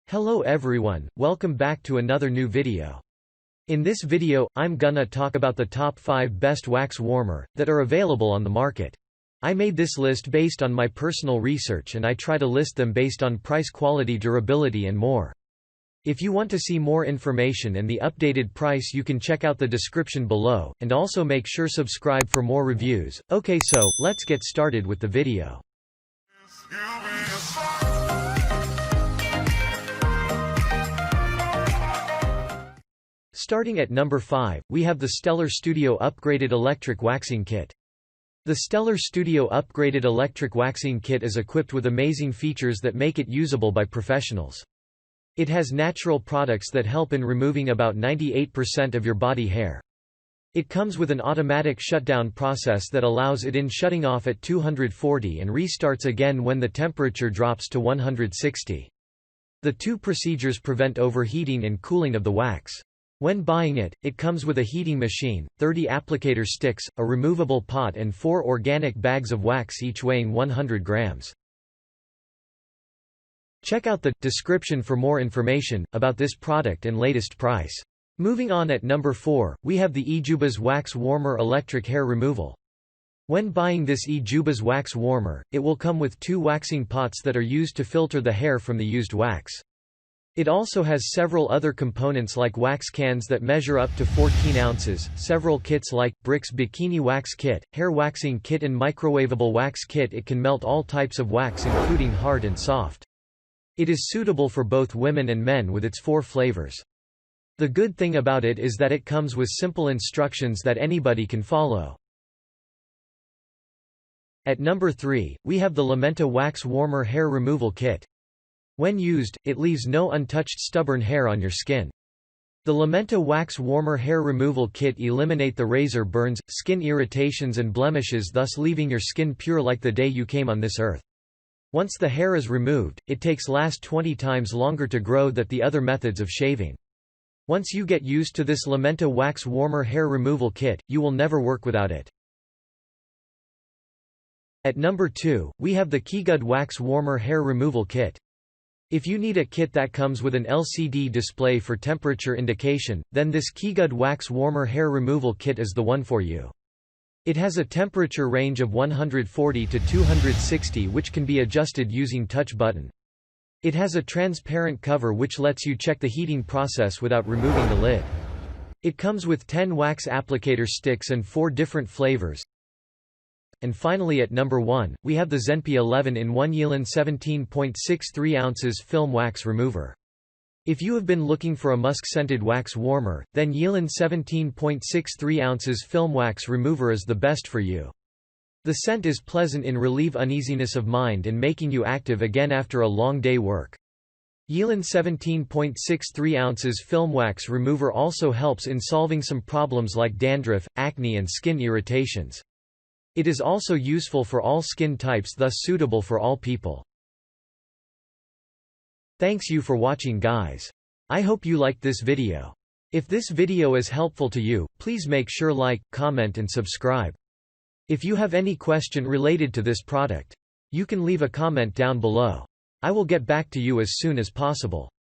Hello everyone, welcome back to another new video. In this video, I'm gonna talk about the top 5 best wax warmer that are available on the market. I made this list based on my personal research and I try to list them based on price, quality, durability and more. If you want to see more information and the updated price, you can check out the description below, and also make sure subscribe for more reviews. Okay, so let's get started with the video. Starting at number 5, we have the Stellar Studio Upgraded Electric Waxing Kit. The Stellar Studio Upgraded Electric Waxing Kit is equipped with amazing features that make it usable by professionals. It has natural products that help in removing about 98% of your body hair. It comes with an automatic shutdown process that allows it in shutting off at 240 and restarts again when the temperature drops to 160. The two procedures prevent overheating and cooling of the wax. When buying it, it comes with a heating machine, 30 applicator sticks, a removable pot and 4 organic bags of wax each weighing 100 grams. Check out the description for more information about this product and latest price. Moving on, at number 4, we have the Ejiubas Wax Warmer Electric Hair Removal. When buying this Ejiubas Wax Warmer, it will come with 2 waxing pots that are used to filter the hair from the used wax. It also has several other components like wax cans that measure up to 14 ounces, several kits like Bricks Bikini Wax Kit, Hair Waxing Kit and Microwavable Wax Kit. It can melt all types of wax including hard and soft. It is suitable for both women and men with its 4 flavors. The good thing about it is that it comes with simple instructions that anybody can follow. At number 3, we have the Lementa Wax Warmer Hair Removal Kit. When used, it leaves no untouched stubborn hair on your skin. The Lementa Wax Warmer Hair Removal Kit eliminate the razor burns, skin irritations and blemishes, thus leaving your skin pure like the day you came on this earth. Once the hair is removed, it takes last 20 times longer to grow than the other methods of shaving. Once you get used to this Lementa Wax Warmer Hair Removal Kit, you will never work without it. At number 2, we have the Keegud Wax Warmer Hair Removal Kit. If you need a kit that comes with an LCD display for temperature indication, then this Keegud Wax Warmer Hair Removal Kit is the one for you. It has a temperature range of 140 to 260 which can be adjusted using touch button. It has a transparent cover which lets you check the heating process without removing the lid. It comes with 10 wax applicator sticks and 4 different flavors. And finally, at number 1, we have the Zenpy 11-in-1 Yeelen 17.63 ounces Film Wax Remover. If you have been looking for a musk-scented wax warmer, then Yeelen 17.63 ounces Film Wax Remover is the best for you. The scent is pleasant in relieve uneasiness of mind and making you active again after a long day work. Yeelen 17.63 ounces Film Wax Remover also helps in solving some problems like dandruff, acne and skin irritations. It is also useful for all skin types, thus suitable for all people. Thanks you for watching, guys. I hope you liked this video. If this video is helpful to you, please make sure like, comment and subscribe. If you have any question related to this product, you can leave a comment down below. I will get back to you as soon as possible.